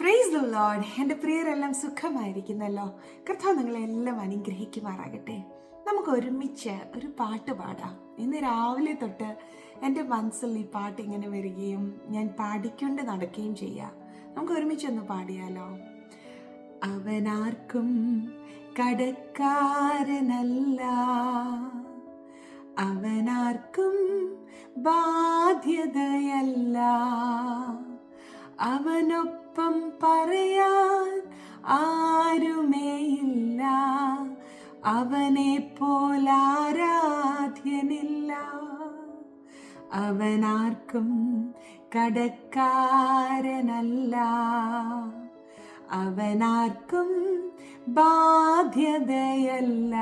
Praise the Lord. എൻ്റെ പ്രിയരെല്ലാം സുഖമായിരിക്കുന്നല്ലോ. കർത്താവ് നിങ്ങളെല്ലാം അനുഗ്രഹിക്കുമാറാകട്ടെ. നമുക്ക് ഒരുമിച്ച് ഒരു പാട്ട് പാടാം. ഇന്ന് രാവിലെ തൊട്ട് എൻ്റെ മനസ്സിൽ ഈ പാട്ട് ഇങ്ങനെ വരികയും ഞാൻ പാടിക്കൊണ്ട് നടക്കുകയും ചെയ്യാം. നമുക്ക് ഒരുമിച്ചൊന്ന് പാടിയാലോ? അവനാർക്കും കടക്കാരനല്ല, അവനാർക്കും ബാധ്യതയല്ല, അവനൊപ്പം പറയാൻ ആരുമേയില്ല, അവനെ പോലാരാധ്യനില്ല. അവനാർക്കും കടക്കാരനല്ല, അവനാർക്കും ബാധ്യതയല്ല,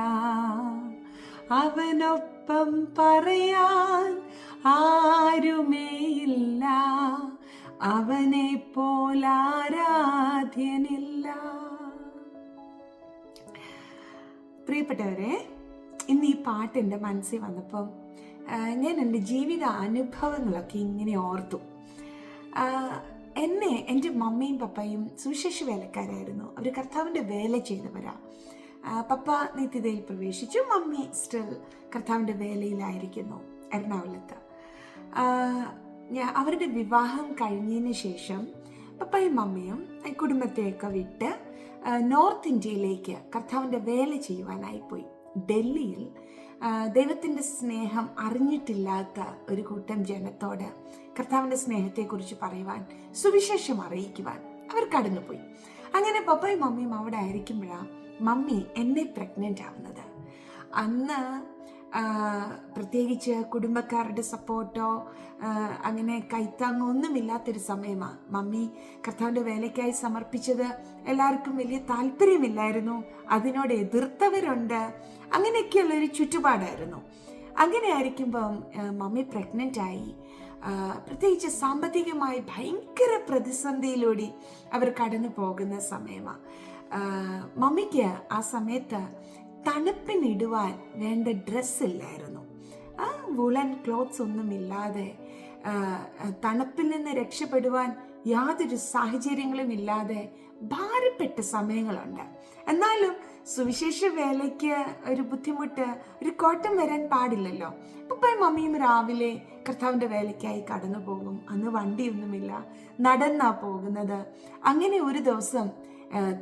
അവനൊപ്പം പറയാൻ ആരുമേയില്ല, അവനെ പോലാരാധ്യനില്ല. പ്രിയപ്പെട്ടവരെ, ഇന്ന് ഈ പാട്ട് എൻ്റെ മനസ്സിൽ വന്നപ്പം ഞാൻ എൻ്റെ ജീവിത അനുഭവങ്ങളൊക്കെ ഇങ്ങനെ ഓർത്തു. എൻ്റെ മമ്മിയും പപ്പയും സുവിശേഷ വേലക്കാരായിരുന്നു. അവർ കർത്താവിൻ്റെ വേല ചെയ്തവരാ. പപ്പ നിത്യതയിൽ പ്രവേശിച്ചു, മമ്മി സ്റ്റിൽ കർത്താവിൻ്റെ വേലയിലായിരിക്കുന്നു എറണാകുളത്ത്. അവരുടെ വിവാഹം കഴിഞ്ഞതിന് ശേഷം പപ്പയും മമ്മിയും കുടുംബത്തെയൊക്കെ വിട്ട് നോർത്ത് ഇന്ത്യയിലേക്ക് കർത്താവിൻ്റെ വേല ചെയ്യുവാനായിപ്പോയി. ഡൽഹിയിൽ ദൈവത്തിൻ്റെ സ്നേഹം അറിഞ്ഞിട്ടില്ലാത്ത ഒരു കൂട്ടം ജനത്തോട് കർത്താവിൻ്റെ സ്നേഹത്തെക്കുറിച്ച് പറയുവാൻ, സുവിശേഷം അറിയിക്കുവാൻ അവർ കടന്നുപോയി. അങ്ങനെ പപ്പയും മമ്മിയും അവിടെ ആയിരിക്കുമ്പോഴാണ് മമ്മി എന്നെ പ്രഗ്നൻ്റ് ആവുന്നത്. അന്ന് പ്രത്യേകിച്ച് കുടുംബക്കാരുടെ സപ്പോർട്ടോ അങ്ങനെ കൈത്താങ്ങോ ഒന്നുമില്ലാത്തൊരു സമയമാണ്. മമ്മി കർത്താവിൻ്റെ വേലയ്ക്കായി സമർപ്പിച്ചത് എല്ലാവർക്കും വലിയ താല്പര്യമില്ലായിരുന്നു, അതിനോട് എതിർത്തവരുണ്ട്, അങ്ങനെയൊക്കെയുള്ളൊരു ചുറ്റുപാടായിരുന്നു. അങ്ങനെ ആയിരിക്കുമ്പം മമ്മി പ്രഗ്നൻ്റായി. പ്രത്യേകിച്ച് സാമ്പത്തികമായി ഭയങ്കര പ്രതിസന്ധിയിലൂടെ അവർ കടന്നു പോകുന്ന സമയമാണ്. മമ്മിക്ക് ആ സമയത്ത് തണുപ്പിനിടുവാൻ വേണ്ട ഡ്രസ്സില്ലായിരുന്നു. വുളൻ ക്ലോത്ത്സ് ഒന്നുമില്ലാതെ, തണുപ്പിൽ നിന്ന് രക്ഷപ്പെടുവാൻ യാതൊരു സാഹചര്യങ്ങളും ഇല്ലാതെ ഭാരപ്പെട്ട സമയങ്ങളുണ്ട്. എന്നാലും സുവിശേഷ വേലയ്ക്ക് ഒരു ബുദ്ധിമുട്ട്, ഒരു കോട്ടം വരാൻ പാടില്ലല്ലോ. പപ്പയും മമ്മിയും രാവിലെ കർത്താവിൻ്റെ വേലയ്ക്കായി കടന്നു പോകും. അന്ന് വണ്ടിയൊന്നുമില്ല, നടന്നാ പോകുന്നത്. അങ്ങനെ ഒരു ദിവസം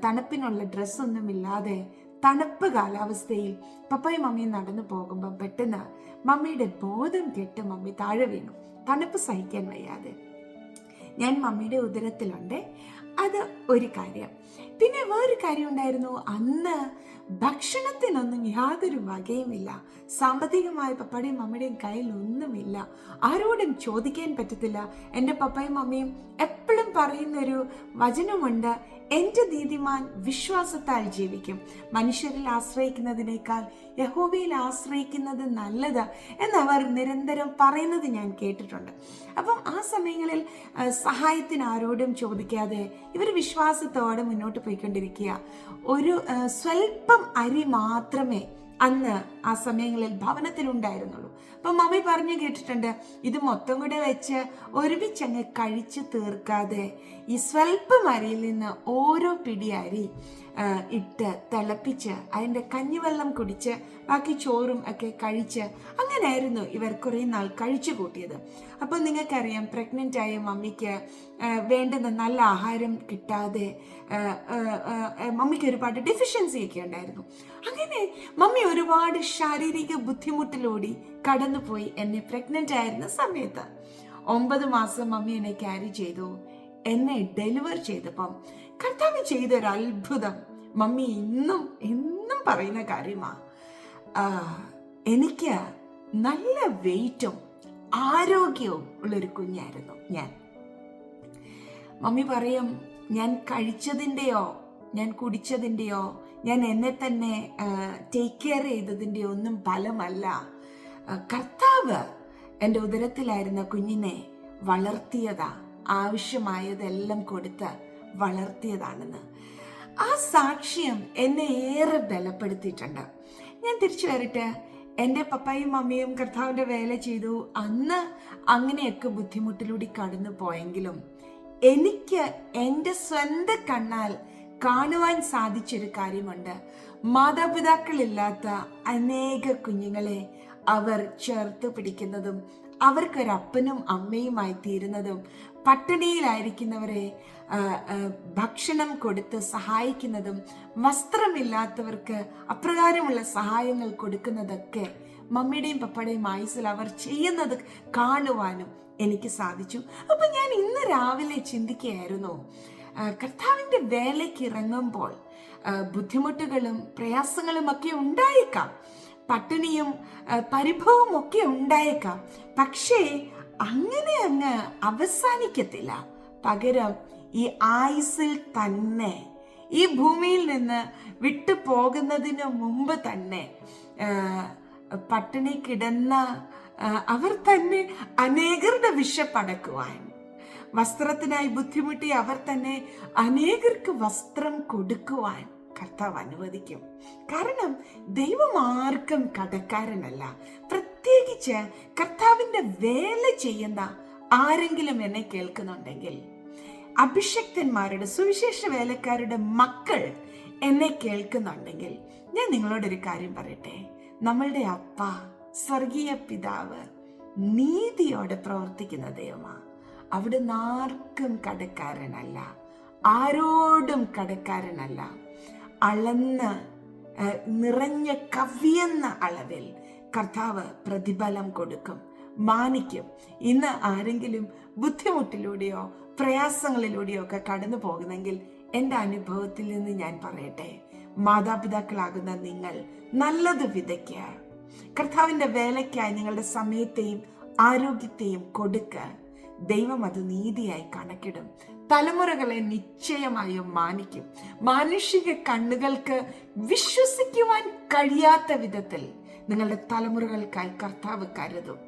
തണുപ്പിനുള്ള ഡ്രസ്സൊന്നുമില്ലാതെ തണുപ്പ് കാലാവസ്ഥയിൽ പപ്പയും മമ്മിയും നടന്നു പോകുമ്പോൾ പെട്ടെന്ന് മമ്മിയുടെ ബോധം കെട്ട് മമ്മി താഴെ വീണു, തണുപ്പ് സഹിക്കാൻ വയ്യാതെ. ഞാൻ മമ്മിയുടെ ഉദരത്തിലുണ്ട്. അത് ഒരു കാര്യം. പിന്നെ വേറൊരു കാര്യം ഉണ്ടായിരുന്നു. അന്ന് ഭക്ഷണത്തിനൊന്നും യാതൊരു വകയുമില്ല. സാമ്പത്തികമായ പപ്പയുടെയും മമ്മിയുടെയും കയ്യിൽ ഒന്നുമില്ല. ആരോടും ചോദിക്കാൻ പറ്റത്തില്ല. എൻ്റെ പപ്പയും മമ്മിയും എപ്പോഴും പറയുന്നൊരു വചനമുണ്ട്, എൻ്റെ നീതിമാൻ വിശ്വാസത്താൽ ജീവിക്കും, മനുഷ്യരിൽ ആശ്രയിക്കുന്നതിനേക്കാൾ യഹോവയിൽ ആശ്രയിക്കുന്നത് നല്ലത് എന്നവർ നിരന്തരം പറയുന്നത് ഞാൻ കേട്ടിട്ടുണ്ട്. അപ്പം ആ സമയങ്ങളിൽ സഹായത്തിന് ആരോടും ചോദിക്കാതെ ഇവർ വിശ്വാസത്തോടെ മുന്നോട്ട് പോയിക്കൊണ്ടിരിക്കുക. ഒരു സ്വല്പം അരി മാത്രമേ അന്ന് ആ സമയങ്ങളിൽ ഭവനത്തിലുണ്ടായിരുന്നുള്ളൂ. അപ്പം മമ്മി പറഞ്ഞു കേട്ടിട്ടുണ്ട്, ഇത് മൊത്തം കൂടെ വെച്ച് ഒരുമിച്ചങ്ങ് കഴിച്ചു തീർക്കാതെ ഈ സ്വല്പം അരിയിൽ നിന്ന് ഓരോ പിടി അരി ഇട്ട് തിളപ്പിച്ച് അതിൻ്റെ കഞ്ഞിവെള്ളം കുടിച്ച് ബാക്കി ചോറും ഒക്കെ കഴിച്ച് അങ്ങനെയായിരുന്നു ഇവർ കുറേ നാൾ കഴിച്ചു കൂട്ടിയത്. അപ്പോൾ നിങ്ങൾക്കറിയാം, പ്രഗ്നൻ്റ് ആയ മമ്മിക്ക് വേണ്ടുന്ന നല്ല ആഹാരം കിട്ടാതെ മമ്മിക്ക് ഒരുപാട് ഡെഫിഷ്യൻസി ഒക്കെ ഉണ്ടായിരുന്നു. അങ്ങനെ മമ്മി ഒരുപാട് ശാരീരിക ബുദ്ധിമുട്ടിലൂടെ കടന്നുപോയി. എന്നെ പ്രഗ്നൻ്റ് ആയിരുന്ന സമയത്ത് 9 മാസം മമ്മി എന്നെ ക്യാരി ചെയ്തു. എന്നെ ഡെലിവർ ചെയ്തപ്പം കർത്താവ് ചെയ്തൊരു അത്ഭുതം മമ്മി എന്നും പറയുന്ന കാര്യമാണ്. എനിക്ക് നല്ല വെയിറ്റും ആരോഗ്യവും ഉള്ളൊരു കുഞ്ഞായിരുന്നു ഞാൻ. മമ്മി പറയും, ഞാൻ കഴിച്ചതിൻ്റെയോ ഞാൻ കുടിച്ചതിൻ്റെയോ ഞാൻ എന്നെ തന്നെ ടേക്ക് കെയർ ചെയ്തതിൻ്റെയോ ഒന്നും ഫലമല്ല, കർത്താവ് എൻ്റെ ഉദരത്തിലായിരുന്ന കുഞ്ഞിനെ വളർത്തിയതാ, ആവശ്യമായതെല്ലാം കൊടുത്ത് വളർത്തിയതാണെന്ന്. ആ സാക്ഷ്യം എന്നെ ഏറെ ബലപ്പെടുത്തിയിട്ടുണ്ട്. ഞാൻ തിരിച്ചു വരട്ടെ. എൻ്റെ പപ്പയും മമ്മിയും കർത്താവിൻ്റെ വേല ചെയ്തു. അന്ന് അങ്ങനെയൊക്കെ ബുദ്ധിമുട്ടിലൂടെ കടന്നു പോയെങ്കിലും എനിക്ക് എൻ്റെ സ്വന്തം കണ്ണാൽ കാണുവാൻ സാധിച്ചൊരു കാര്യമുണ്ട്. മാതാപിതാക്കളില്ലാത്ത അനേക കുഞ്ഞുങ്ങളെ അവർ ചേർത്ത് പിടിക്കുന്നതും അവർക്കൊരപ്പനും അമ്മയുമായി തീരുന്നതും, പട്ടിണിയിലായിരിക്കുന്നവരെ ഭക്ഷണം കൊടുത്ത് സഹായിക്കുന്നതും, വസ്ത്രമില്ലാത്തവർക്ക് അപ്രകാരമുള്ള സഹായങ്ങൾ കൊടുക്കുന്നതൊക്കെ മമ്മിയുടെയും പപ്പയുടെയും ആയുസ്സിൽ അവർ ചെയ്യുന്നത് കാണുവാനും എനിക്ക് സാധിച്ചു. അപ്പൊ ഞാൻ ഇന്ന് രാവിലെ ചിന്തിക്കുകയായിരുന്നു, കർത്താവിൻ്റെ വേലയ്ക്ക് ഇറങ്ങുമ്പോൾ ബുദ്ധിമുട്ടുകളും പ്രയാസങ്ങളും ഒക്കെ ഉണ്ടായേക്കാം, പട്ടിണിയും പരിഭവവും ഒക്കെ ഉണ്ടായേക്കാം. പക്ഷേ അങ്ങനെ അങ്ങ് അവസാനിക്കത്തില്ല. പകരം ഈ ആയുസ്സിൽ തന്നെ, ഈ ഭൂമിയിൽ നിന്ന് വിട്ടു പോകുന്നതിന് മുമ്പ് തന്നെ പട്ടിണി കിടന്ന അവർ തന്നെ അനേകരുടെ വിശപ്പടക്കുവാൻ, വസ്ത്രത്തിനായി ബുദ്ധിമുട്ടി അവർ തന്നെ അനേകർക്ക് വസ്ത്രം കൊടുക്കുവാൻ കർത്താവ് അനുവദിക്കും. കാരണം ദൈവം ആർക്കും കടക്കാരനല്ല. പ്രത്യേകിച്ച് കർത്താവിൻ്റെ വേല ചെയ്യുന്ന ആരെങ്കിലും എന്നെ കേൾക്കുന്നുണ്ടെങ്കിൽ, അഭിഷക്തന്മാരുടെ സുവിശേഷ വേലക്കാരുടെ മക്കൾ എന്നെ കേൾക്കുന്നുണ്ടെങ്കിൽ, ഞാൻ നിങ്ങളോടൊരു കാര്യം പറയട്ടെ. നമ്മളുടെ അപ്പ, സ്വർഗീയ പിതാവ് നീതിയോടെ പ്രവർത്തിക്കുന്ന ദൈവമാണ്. അവിടുന്ന് ആർക്കും കടക്കാരനല്ല, ആരോടും കടക്കാരനല്ല. അളന്ന് നിറഞ്ഞ കവിയുന്ന അളവിൽ കർത്താവ് പ്രതിഫലം കൊടുക്കും, മാനിക്കും. ഇന്ന് ആരെങ്കിലും ബുദ്ധിമുട്ടിലൂടെയോ പ്രയാസങ്ങളിലൂടെയോ ഒക്കെ കടന്നു പോകുന്നെങ്കിൽ എൻ്റെ അനുഭവത്തിൽ നിന്ന് ഞാൻ പറയട്ടെ, മാതാപിതാക്കളാകുന്ന നിങ്ങൾ നല്ലത് വിതയ്ക്കുക. കർത്താവിൻ്റെ വേലയ്ക്കായി നിങ്ങളുടെ സമയത്തെയും ആരോഗ്യത്തെയും കൊടുക്കുക. ദൈവം അത് നീതിയായി കണക്കിടും. തലമുറകളെ നിശ്ചയമായും മാനിക്കും. മാനുഷിക കണ്ണുകൾക്ക് വിശ്വസിക്കുവാൻ കഴിയാത്ത വിധത്തിൽ നിങ്ങളുടെ തലമുറകൾക്കായി കർത്താവ് കരുതും.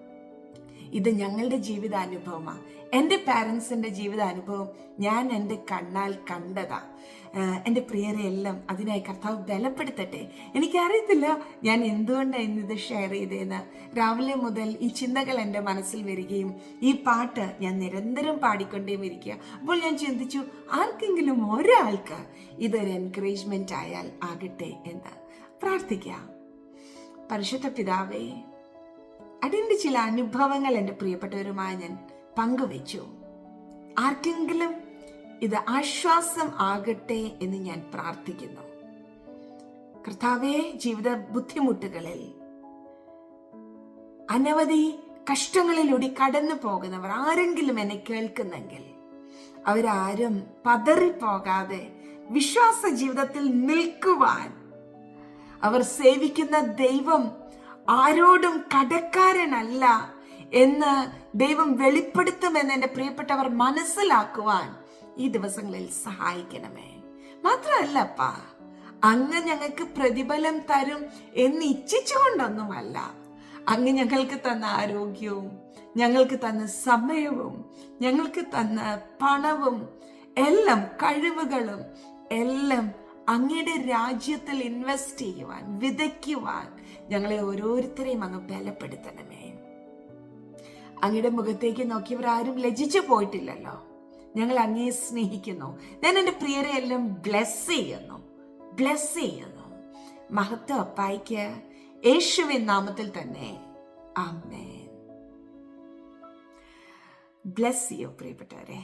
ഇത് ഞങ്ങളുടെ ജീവിതാനുഭവമാണ്. എൻ്റെ പാരൻസിൻ്റെ ജീവിതാനുഭവം ഞാൻ എൻ്റെ കണ്ണാൽ കണ്ടതാ. എൻ്റെ പ്രിയരെ എല്ലാം അതിനായി കർത്താവ് ബലപ്പെടുത്തട്ടെ. എനിക്കറിയത്തില്ല ഞാൻ എന്തുകൊണ്ടാണ് ഇന്നിത് ഷെയർ ചെയ്തതെന്ന്. രാവിലെ മുതൽ ഈ ചിന്തകൾ എൻ്റെ മനസ്സിൽ വരികയും ഈ പാട്ട് ഞാൻ നിരന്തരം പാടിക്കൊണ്ടേയും ഇരിക്കുക. അപ്പോൾ ഞാൻ ചിന്തിച്ചു, ആർക്കെങ്കിലും ഒരാൾക്ക് ഇതൊരു എൻകറേജ്മെൻ്റ് ആയാൽ ആകട്ടെ എന്ന് പ്രാർത്ഥിക്കാം. പരിശുദ്ധ പിതാവേ, അതിൻ്റെ ചില അനുഭവങ്ങൾ എൻ്റെ പ്രിയപ്പെട്ടവരുമായി ഞാൻ പങ്കുവെച്ചു. ആർക്കെങ്കിലും ഇത് ആശ്വാസം ആകട്ടെ എന്ന് ഞാൻ പ്രാർത്ഥിക്കുന്നു. കർത്താവേ, ജീവിത ബുദ്ധിമുട്ടുകളിൽ അനവധി കഷ്ടങ്ങളിലൂടെ കടന്നു പോകുന്നവർ ആരെങ്കിലും എന്നെ കേൾക്കുന്നെങ്കിൽ, അവരാരും പതറിപ്പോകാതെ വിശ്വാസ ജീവിതത്തിൽ നിൽക്കുവാൻ, അവർ സേവിക്കുന്ന ദൈവം ആരോടും കടക്കാരനല്ല എന്ന് ദൈവം വെളിപ്പെടുത്തുമെന്ന് എൻ്റെ പ്രിയപ്പെട്ടവർ മനസ്സിലാക്കുവാൻ ഈ ദിവസങ്ങളിൽ സഹായിക്കണമേ. മാത്രമല്ലപ്പാ, അങ്ങ് ഞങ്ങൾക്ക് പ്രതിഫലം തരും എന്ന് ഇച്ഛിച്ചുകൊണ്ടൊന്നുമല്ല. അങ്ങ് ഞങ്ങൾക്ക് തന്ന ആരോഗ്യവും, ഞങ്ങൾക്ക് തന്ന സമയവും, ഞങ്ങൾക്ക് തന്ന പണവും എല്ലാം, കഴിവുകളും എല്ലാം അങ്ങയുടെ രാജ്യത്തിൽ ഇൻവെസ്റ്റ് ചെയ്യുവാൻ, വിതയ്ക്കുവാൻ ഞങ്ങളെ ഓരോരുത്തരെയും അങ്ങ് ബലപ്പെടുത്തണമേ. അങ്ങയുടെ മുഖത്തേക്ക് നോക്കിയവർ ആരും ലജ്ജിച്ചു പോയിട്ടില്ലല്ലോ. ഞങ്ങൾ അങ്ങയെ സ്നേഹിക്കുന്നു. ഞാൻ എൻ്റെ പ്രിയരെ എല്ലാം ബ്ലെസ് ചെയ്യുന്നു. മഹത്വം അപ്പായിക്ക് യേശുവിൻ നാമത്തിൽ തന്നെ. ആമേൻ. ബ്ലെസ് യു പ്രിയപ്പെട്ടവരെ.